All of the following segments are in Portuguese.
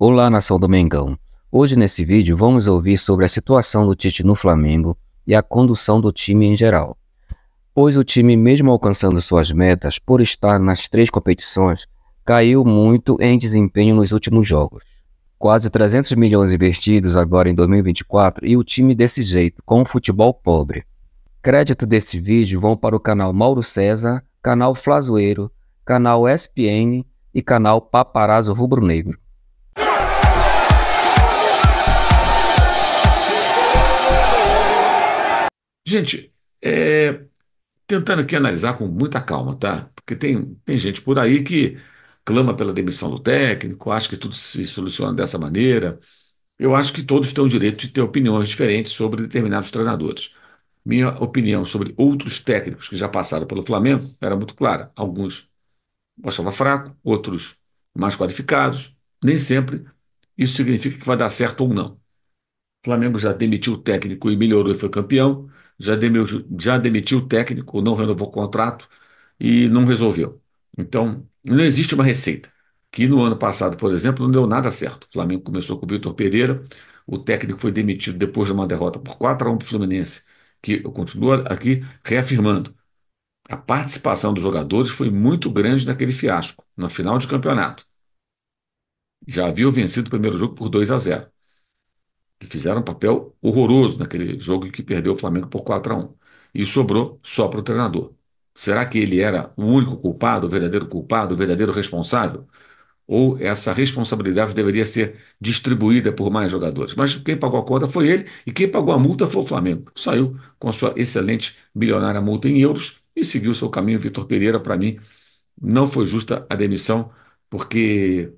Olá, nação do Mengão. Hoje nesse vídeo vamos ouvir sobre a situação do Tite no Flamengo e a condução do time em geral. Pois o time, mesmo alcançando suas metas por estar nas 3 competições, caiu muito em desempenho nos últimos jogos. Quase 300 milhões investidos agora em 2024 e o time desse jeito, com um futebol pobre. Crédito desse vídeo vão para o canal Mauro César, canal Flazoeiro, canal SPN e canal Paparazzo Rubro Negro. Gente, tentando aqui analisar com muita calma, tá? Porque tem gente por aí que clama pela demissão do técnico, acha que tudo se soluciona dessa maneira. Eu acho que todos têm o direito de ter opiniões diferentes sobre determinados treinadores. Minha opinião sobre outros técnicos que já passaram pelo Flamengo era muito clara. Alguns eu achava fraco, outros mais qualificados. Nem sempre isso significa que vai dar certo ou não. O Flamengo já demitiu o técnico e melhorou e foi campeão. Já demitiu o técnico, não renovou o contrato e não resolveu. Então, não existe uma receita. Que no ano passado, por exemplo, não deu nada certo. O Flamengo começou com o Vitor Pereira, o técnico foi demitido depois de uma derrota por 4-1 para o Fluminense, que eu continuo aqui reafirmando. A participação dos jogadores foi muito grande naquele fiasco, na final de campeonato. Já haviam vencido o primeiro jogo por 2-0 que fizeram um papel horroroso naquele jogo em que perdeu o Flamengo por 4-1. E sobrou só para o treinador. Será que ele era o único culpado, o verdadeiro responsável? Ou essa responsabilidade deveria ser distribuída por mais jogadores? Mas quem pagou a conta foi ele e quem pagou a multa foi o Flamengo. Saiu com a sua excelente milionária multa em euros e seguiu seu caminho. Vitor Pereira, para mim, não foi justa a demissão, porque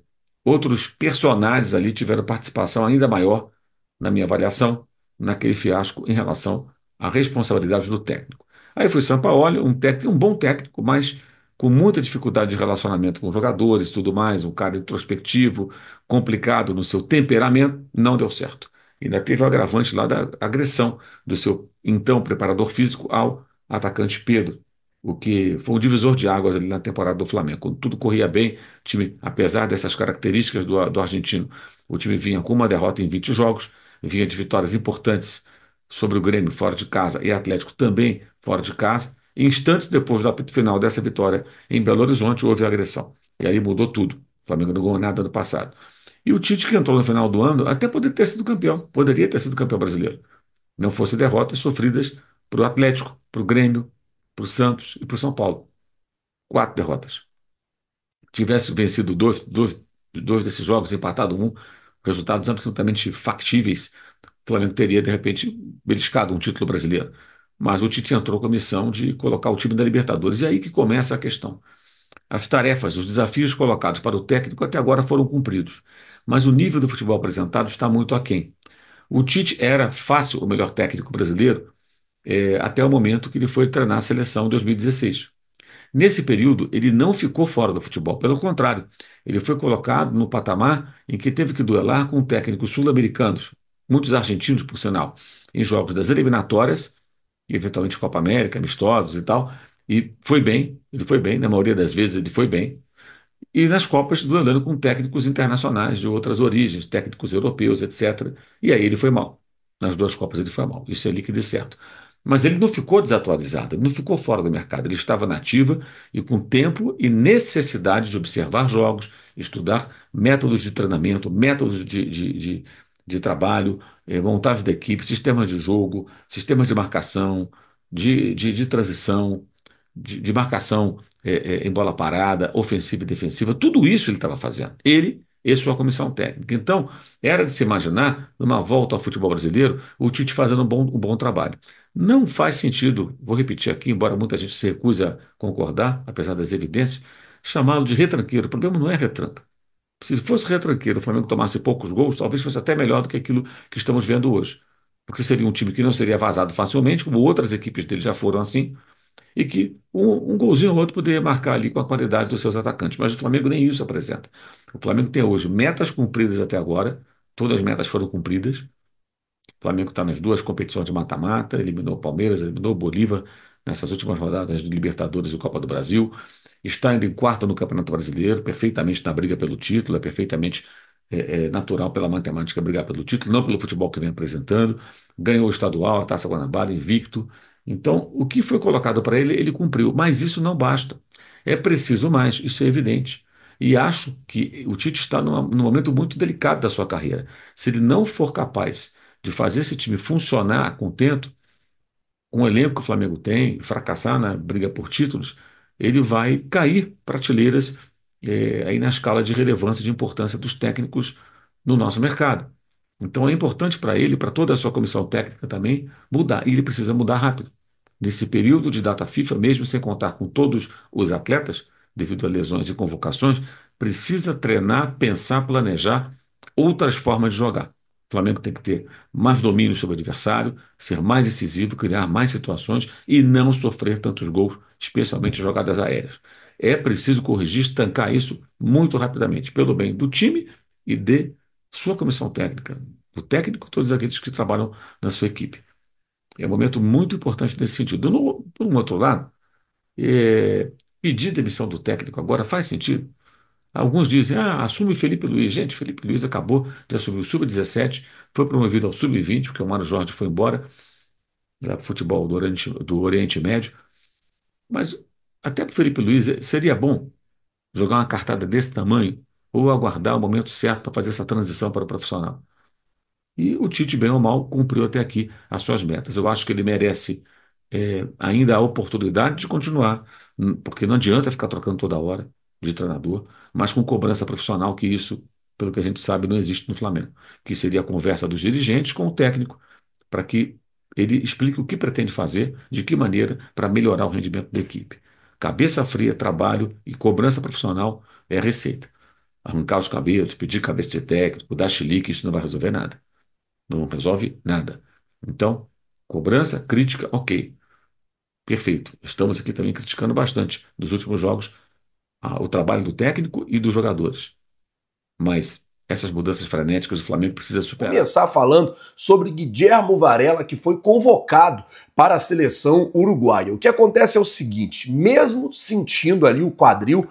outros personagens ali tiveram participação ainda maior, na minha avaliação, naquele fiasco em relação à responsabilidade do técnico. Aí foi Sampaoli, um bom técnico, mas com muita dificuldade de relacionamento com os jogadores e tudo mais, um cara introspectivo, complicado no seu temperamento, não deu certo. Ainda teve o agravante lá da agressão do seu então preparador físico ao atacante Pedro, o que foi um divisor de águas ali na temporada do Flamengo. Quando tudo corria bem, o time, apesar dessas características do argentino, o time vinha com uma derrota em 20 jogos, vinha de vitórias importantes sobre o Grêmio fora de casa e Atlético também fora de casa. E instantes depois do apito final dessa vitória em Belo Horizonte, houve a agressão. E aí mudou tudo. O Flamengo não ganhou nada no passado. E o Tite, que entrou no final do ano, até poderia ter sido campeão brasileiro. Não fosse derrotas sofridas para o Atlético, para o Grêmio, para o Santos e para o São Paulo. 4 derrotas. Tivesse vencido dois desses jogos, empatado um, resultados absolutamente factíveis, o Flamengo teria, de repente, beliscado um título brasileiro. Mas o Tite entrou com a missão de colocar o time da Libertadores. E aí que começa a questão. As tarefas, os desafios colocados para o técnico até agora foram cumpridos. Mas o nível do futebol apresentado está muito aquém. O Tite era fácil o melhor técnico brasileiro até o momento que ele foi treinar a seleção em 2016. Nesse período, ele não ficou fora do futebol, pelo contrário, ele foi colocado no patamar em que teve que duelar com técnicos sul-americanos, muitos argentinos, por sinal, em jogos das eliminatórias, eventualmente Copa América, amistosos e tal, e foi bem, ele foi bem, na maioria das vezes ele foi bem, e nas Copas duelando com técnicos internacionais de outras origens, técnicos europeus, etc. E aí ele foi mal. Nas 2 Copas ele foi mal. Isso é líquido e certo. Mas ele não ficou desatualizado, ele não ficou fora do mercado. Ele estava na ativa e com tempo e necessidade de observar jogos, estudar métodos de treinamento, métodos de trabalho, montagem da equipe, sistemas de jogo, sistemas de marcação, de transição, de marcação em bola parada, ofensiva e defensiva, tudo isso ele estava fazendo. Ele e sua comissão técnica. Então, era de se imaginar, numa volta ao futebol brasileiro, o Tite fazendo um bom trabalho. Não faz sentido, vou repetir aqui, embora muita gente se recuse a concordar, apesar das evidências, chamá-lo de retranqueiro. O problema não é retranca. Se fosse retranqueiro, o Flamengo tomasse poucos gols, talvez fosse até melhor do que aquilo que estamos vendo hoje. Porque seria um time que não seria vazado facilmente, como outras equipes dele já foram assim, e que um golzinho ou outro poderia marcar ali com a qualidade dos seus atacantes. Mas o Flamengo nem isso apresenta. O Flamengo tem hoje metas cumpridas até agora, todas as metas foram cumpridas. O Flamengo está nas 2 competições de mata-mata, eliminou o Palmeiras, eliminou o Bolívar nessas últimas rodadas de Libertadores e Copa do Brasil. Está indo em quarto no Campeonato Brasileiro, perfeitamente na briga pelo título, é perfeitamente é natural pela matemática brigar pelo título, não pelo futebol que vem apresentando. Ganhou o estadual, a Taça Guanabara, invicto. Então, o que foi colocado para ele, ele cumpriu. Mas isso não basta. É preciso mais, isso é evidente. E acho que o Tite está num momento muito delicado da sua carreira. Se ele não for capaz de fazer esse time funcionar a contento, com o elenco que o Flamengo tem, fracassar na briga por títulos, ele vai cair prateleiras aí na escala de relevância, de importância dos técnicos no nosso mercado. Então é importante para ele, para toda a sua comissão técnica também, mudar. E ele precisa mudar rápido. Nesse período de data FIFA, mesmo sem contar com todos os atletas, devido a lesões e convocações, precisa treinar, pensar, planejar outras formas de jogar. O Flamengo tem que ter mais domínio sobre o adversário, ser mais decisivo, criar mais situações e não sofrer tantos gols, especialmente jogadas aéreas. É preciso corrigir, estancar isso muito rapidamente, pelo bem do time e de sua comissão técnica, do técnico e todos aqueles que trabalham na sua equipe. É um momento muito importante nesse sentido. Do outro lado, pedir demissão do técnico agora faz sentido? Alguns dizem, assume Felipe Luiz. Gente, Felipe Luiz acabou de assumir o Sub-17, foi promovido ao Sub-20, porque o Mário Jorge foi embora, para o futebol do Oriente Médio. Mas até para o Felipe Luiz seria bom jogar uma cartada desse tamanho ou aguardar o momento certo para fazer essa transição para o profissional. E o Tite, bem ou mal, cumpriu até aqui as suas metas. Eu acho que ele merece ainda a oportunidade de continuar, porque não adianta ficar trocando toda hora de treinador, mas com cobrança profissional, que isso, pelo que a gente sabe, não existe no Flamengo, que seria a conversa dos dirigentes com o técnico, para que ele explique o que pretende fazer, de que maneira, para melhorar o rendimento da equipe. Cabeça fria, trabalho e cobrança profissional é a receita. Arrancar os cabelos, pedir cabeça de técnico, dar chilique, isso não vai resolver nada. Não resolve nada. Então, cobrança, crítica, ok. Perfeito. Estamos aqui também criticando bastante nos últimos jogos o trabalho do técnico e dos jogadores. Mas essas mudanças frenéticas o Flamengo precisa superar. Começar falando sobre Guilhermo Varela, que foi convocado para a seleção uruguaia. O que acontece é o seguinte, mesmo sentindo ali o quadril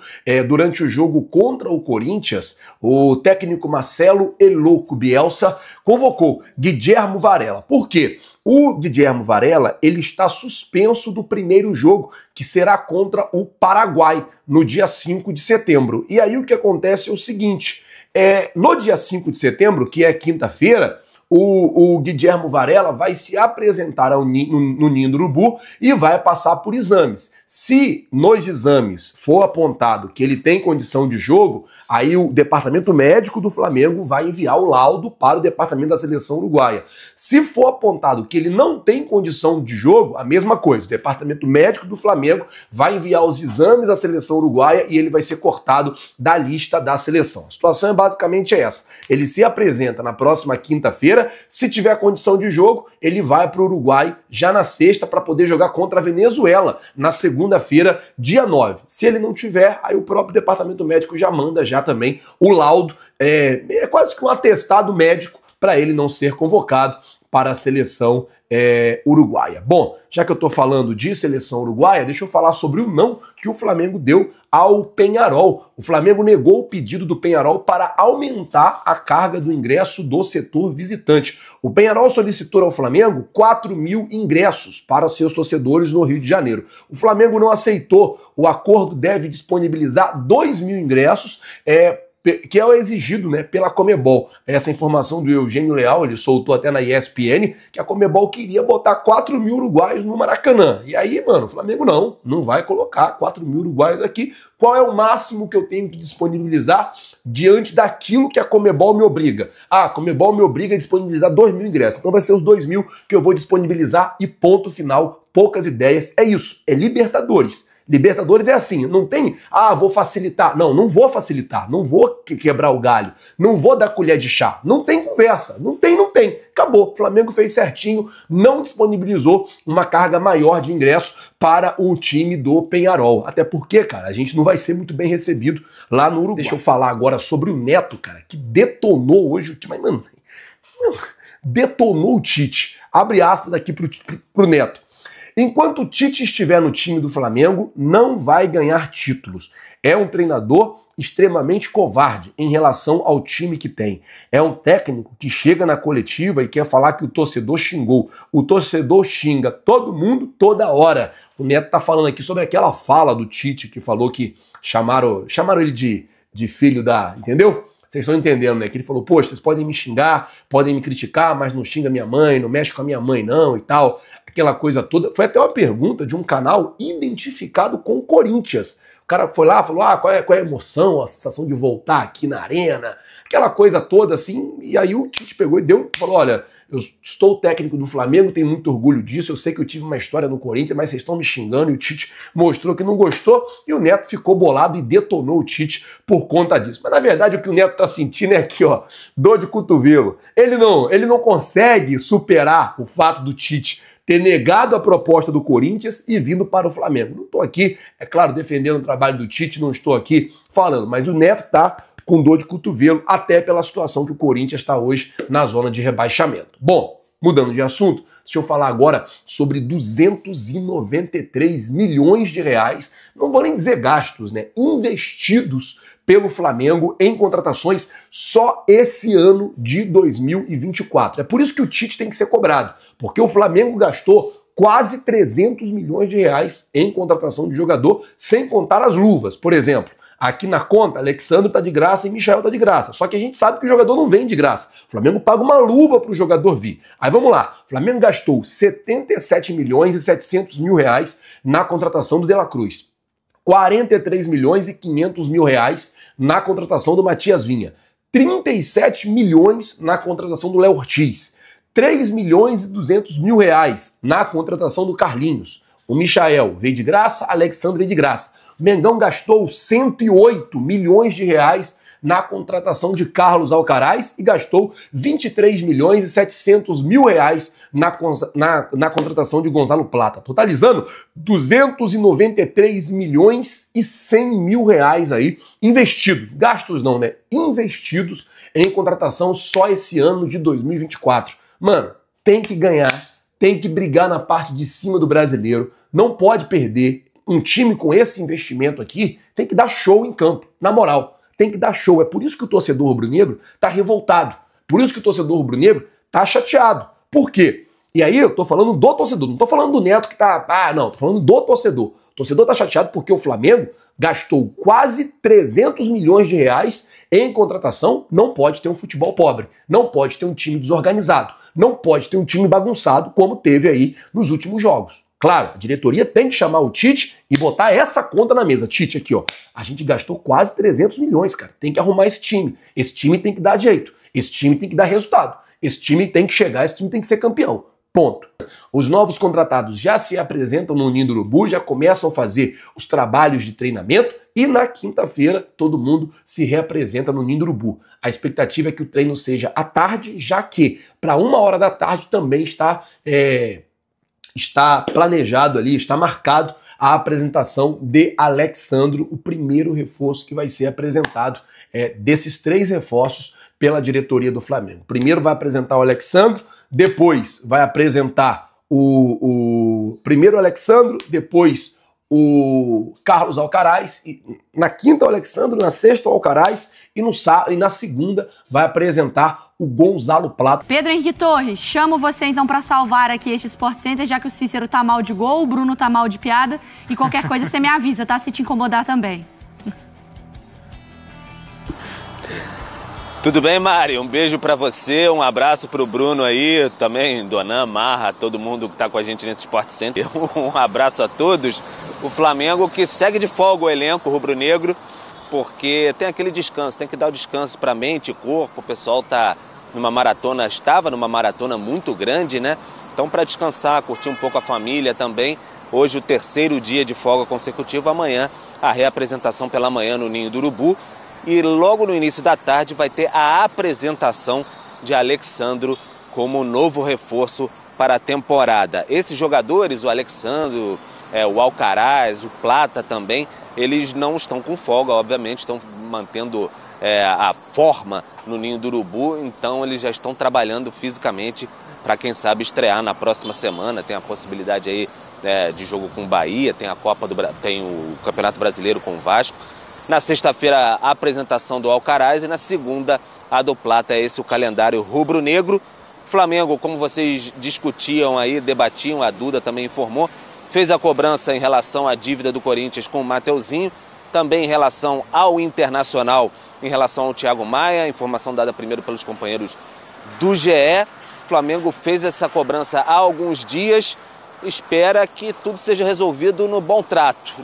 durante o jogo contra o Corinthians, o técnico Marcelo Eloco Bielsa convocou Guilhermo Varela. Por quê? O Guilhermo Varela, ele está suspenso do primeiro jogo, que será contra o Paraguai, no dia 5 de setembro. E aí o que acontece é o seguinte, no dia 5 de setembro, que é quinta-feira, o Guilhermo Varela vai se apresentar no Ninho do Urubu e vai passar por exames. Se nos exames for apontado que ele tem condição de jogo, aí o departamento médico do Flamengo vai enviar o laudo para o departamento da seleção uruguaia. Se for apontado que ele não tem condição de jogo, a mesma coisa, o departamento médico do Flamengo vai enviar os exames à seleção uruguaia e ele vai ser cortado da lista da seleção. A situação é basicamente essa. Ele se apresenta na próxima quinta-feira, se tiver condição de jogo, ele vai para o Uruguai já na sexta para poder jogar contra a Venezuela na segunda-feira, dia 9. Se ele não tiver, aí o próprio departamento médico já manda já também o laudo, é quase que um atestado médico para ele não ser convocado para a seleção uruguaia. Bom, já que eu estou falando de seleção uruguaia, deixa eu falar sobre o não que o Flamengo deu ao Peñarol. O Flamengo negou o pedido do Peñarol para aumentar a carga do ingresso do setor visitante. O Peñarol solicitou ao Flamengo 4.000 ingressos para seus torcedores no Rio de Janeiro. O Flamengo não aceitou. O acordo deve disponibilizar 2.000 ingressos, que é o exigido, né, pela Conmebol. Essa informação do Eugênio Leal, ele soltou até na ESPN, que a Conmebol queria botar 4.000 uruguaios no Maracanã. E aí, mano, o Flamengo não vai colocar 4.000 uruguaios aqui. Qual é o máximo que eu tenho que disponibilizar diante daquilo que a Conmebol me obriga? A Conmebol me obriga a disponibilizar 2.000 ingressos. Então vai ser os 2.000 que eu vou disponibilizar e ponto final. Poucas ideias. É isso. É Libertadores. Libertadores é assim, não tem, vou facilitar. Não vou facilitar, não vou quebrar o galho, não vou dar colher de chá. Não tem conversa, não tem. Acabou, o Flamengo fez certinho, não disponibilizou uma carga maior de ingresso para o time do Peñarol. Até porque, cara, a gente não vai ser muito bem recebido lá no Uruguai. Deixa eu falar agora sobre o Neto, cara, que detonou hoje o time. Mas, mano, detonou o Tite. Abre aspas aqui pro Neto. Enquanto o Tite estiver no time do Flamengo, não vai ganhar títulos. É um treinador extremamente covarde em relação ao time que tem. É um técnico que chega na coletiva e quer falar que o torcedor xingou. O torcedor xinga todo mundo toda hora. O Neto tá falando aqui sobre aquela fala do Tite que falou que chamaram ele de filho da... Entendeu? Vocês estão entendendo, né? Que ele falou, poxa, vocês podem me xingar, podem me criticar, mas não xinga minha mãe, não mexe com a minha mãe não e tal. Aquela coisa toda. Foi até uma pergunta de um canal identificado com o Corinthians. O cara foi lá, falou, qual é a emoção, a sensação de voltar aqui na arena, aquela coisa toda assim, e aí o Tite pegou e falou, olha, eu estou técnico do Flamengo, tenho muito orgulho disso, eu sei que eu tive uma história no Corinthians, mas vocês estão me xingando, e o Tite mostrou que não gostou, e o Neto ficou bolado e detonou o Tite por conta disso. Mas na verdade o que o Neto tá sentindo é aqui, ó, dor de cotovelo. Ele não consegue superar o fato do Tite ter negado a proposta do Corinthians e vindo para o Flamengo. Não estou aqui, é claro, defendendo o trabalho do Tite, não estou aqui falando, mas o Neto está com dor de cotovelo, até pela situação que o Corinthians está hoje na zona de rebaixamento. Bom, mudando de assunto, deixa eu falar agora sobre 293 milhões de reais, não vou nem dizer gastos, né? Investidos pelo Flamengo em contratações só esse ano de 2024. É por isso que o Tite tem que ser cobrado, porque o Flamengo gastou quase 300 milhões de reais em contratação de jogador, sem contar as luvas. Por exemplo, aqui na conta, Alexandre tá de graça e Michael tá de graça. Só que a gente sabe que o jogador não vem de graça. O Flamengo paga uma luva pro jogador vir. Aí vamos lá. O Flamengo gastou 77 milhões e 700 mil reais na contratação do De La Cruz. 43 milhões e 500 mil reais na contratação do Matias Vinha. 37 milhões na contratação do Léo Ortiz. 3 milhões e 200 mil reais na contratação do Carlinhos. O Michael veio de graça, Alexandre veio de graça. O Mengão gastou 108 milhões de reais na contratação de Carlos Alcaraz e gastou 23 milhões e 700 mil reais na contratação de Gonzalo Plata, totalizando 293 milhões e 100 mil reais aí investidos, gastos não, né? Investidos em contratação só esse ano de 2024. Mano, tem que ganhar, tem que brigar na parte de cima do brasileiro, não pode perder. Um time com esse investimento aqui tem que dar show em campo, na moral, tem que dar show. É por isso que o torcedor rubro-negro tá revoltado, por isso que o torcedor rubro-negro tá chateado. Por quê? E aí eu tô falando do torcedor, não tô falando do Neto que tá... não, tô falando do torcedor. O torcedor tá chateado porque o Flamengo gastou quase 300 milhões de reais em contratação, não pode ter um futebol pobre, não pode ter um time desorganizado, não pode ter um time bagunçado como teve aí nos últimos jogos. Claro, a diretoria tem que chamar o Tite e botar essa conta na mesa. Tite, aqui ó, a gente gastou quase 300 milhões, cara, tem que arrumar esse time tem que dar jeito, esse time tem que dar resultado, esse time tem que chegar, esse time tem que ser campeão. Ponto. Os novos contratados já se apresentam no Ninho do Urubu, já começam a fazer os trabalhos de treinamento e na quinta-feira todo mundo se reapresenta no Ninho do Urubu. A expectativa é que o treino seja à tarde, já que para 1h da tarde também está planejado ali, está marcado a apresentação de Alexandro, o primeiro reforço que vai ser apresentado desses 3 reforços pela diretoria do Flamengo. Primeiro vai apresentar o Alexandro, depois vai apresentar primeiro o Alexandro, depois o Carlos Alcaraz, e na quinta o Alexandro, na sexta o Alcaraz e na segunda vai apresentar o Gonzalo Plata. Pedro Henrique Torres, chamo você então para salvar aqui este Sport Center, já que o Cícero tá mal de gol, o Bruno tá mal de piada e qualquer coisa você me avisa, tá? Se te incomodar também. Tudo bem, Mari? Um beijo pra você, um abraço pro Bruno aí, também, Donan, Marra, todo mundo que tá com a gente nesse Sport Center. Um abraço a todos. O Flamengo que segue de folga o elenco rubro-negro, porque tem aquele descanso, tem que dar o descanso pra mente e corpo. O pessoal tá estava numa maratona muito grande, né? Então, para descansar, curtir um pouco a família também. Hoje, o 3º dia de folga consecutivo, amanhã a reapresentação pela manhã no Ninho do Urubu. E logo no início da tarde vai ter a apresentação de Alexandro como novo reforço para a temporada. Esses jogadores, o Alexandro, o Alcaraz, o Plata também, eles não estão com folga, obviamente, estão mantendo a forma no Ninho do Urubu, então eles já estão trabalhando fisicamente para, quem sabe, estrear na próxima semana. Tem a possibilidade aí de jogo com o Bahia, tem a tem o Campeonato Brasileiro com o Vasco. Na sexta-feira, a apresentação do Alcaraz e na segunda, a do Plata. É esse o calendário rubro-negro. Flamengo, como vocês discutiam aí, debatiam, a Duda também informou, fez a cobrança em relação à dívida do Corinthians com o Mateuzinho, também em relação ao Internacional, em relação ao Thiago Maia, informação dada primeiro pelos companheiros do GE. O Flamengo fez essa cobrança há alguns dias, espera que tudo seja resolvido no bom trato,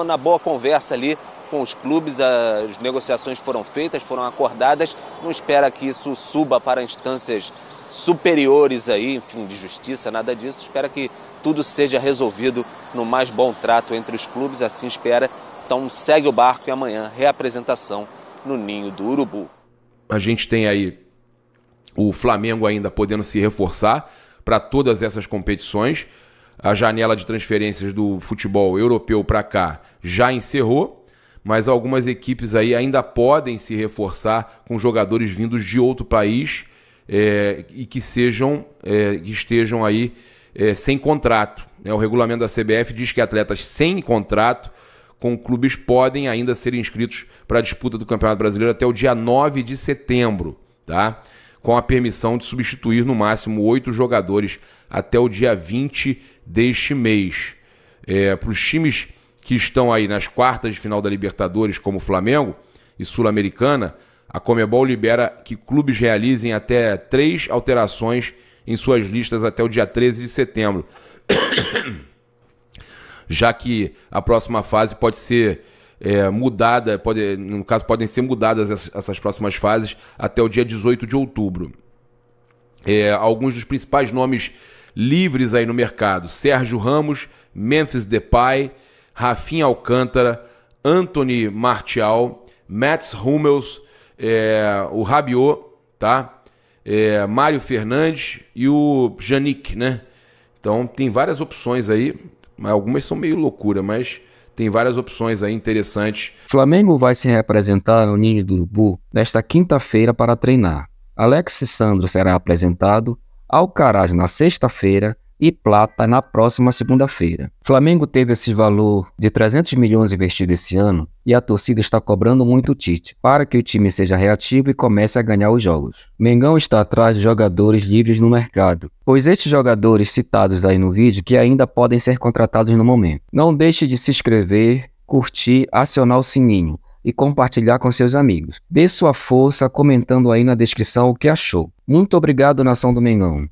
na boa conversa ali com os clubes. As negociações foram feitas, foram acordadas, não espera que isso suba para instâncias superiores aí, enfim, de justiça, nada disso, espera que tudo seja resolvido no mais bom trato entre os clubes, assim espera. Então segue o barco e amanhã reapresentação no Ninho do Urubu. A gente tem aí o Flamengo ainda podendo se reforçar para todas essas competições. A janela de transferências do futebol europeu para cá já encerrou, mas algumas equipes aí ainda podem se reforçar com jogadores vindos de outro país e que estejam aí sem contrato. O regulamento da CBF diz que atletas sem contrato com clubes podem ainda ser inscritos para a disputa do Campeonato Brasileiro até o dia 9 de setembro, tá? Com a permissão de substituir no máximo 8 jogadores até o dia 20 deste mês. Para os times que estão aí nas quartas de final da Libertadores, como Flamengo e Sul-Americana, a Conmebol libera que clubes realizem até 3 alterações em suas listas até o dia 13 de setembro. Já que a próxima fase pode ser mudada, no caso podem ser mudadas essas próximas fases até o dia 18 de outubro. Alguns dos principais nomes livres aí no mercado: Sérgio Ramos, Memphis Depay, Rafinha Alcântara, Anthony Martial, Mats Hummels, o Rabiot, tá? Mário Fernandes e o Yannick, né? Então tem várias opções aí, algumas são meio loucura, mas tem várias opções aí interessantes. Flamengo vai se representar no Ninho do Urubu nesta quinta-feira para treinar. Alex Sandro será apresentado, Alcaraz na sexta-feira e Plata na próxima segunda-feira. Flamengo teve esse valor de 300 milhões investido esse ano e a torcida está cobrando muito o Tite para que o time seja reativo e comece a ganhar os jogos. Mengão está atrás de jogadores livres no mercado, pois estes jogadores citados aí no vídeo que ainda podem ser contratados no momento. Não deixe de se inscrever, curtir, acionar o sininho e compartilhar com seus amigos. Dê sua força comentando aí na descrição o que achou. Muito obrigado, nação do Mengão.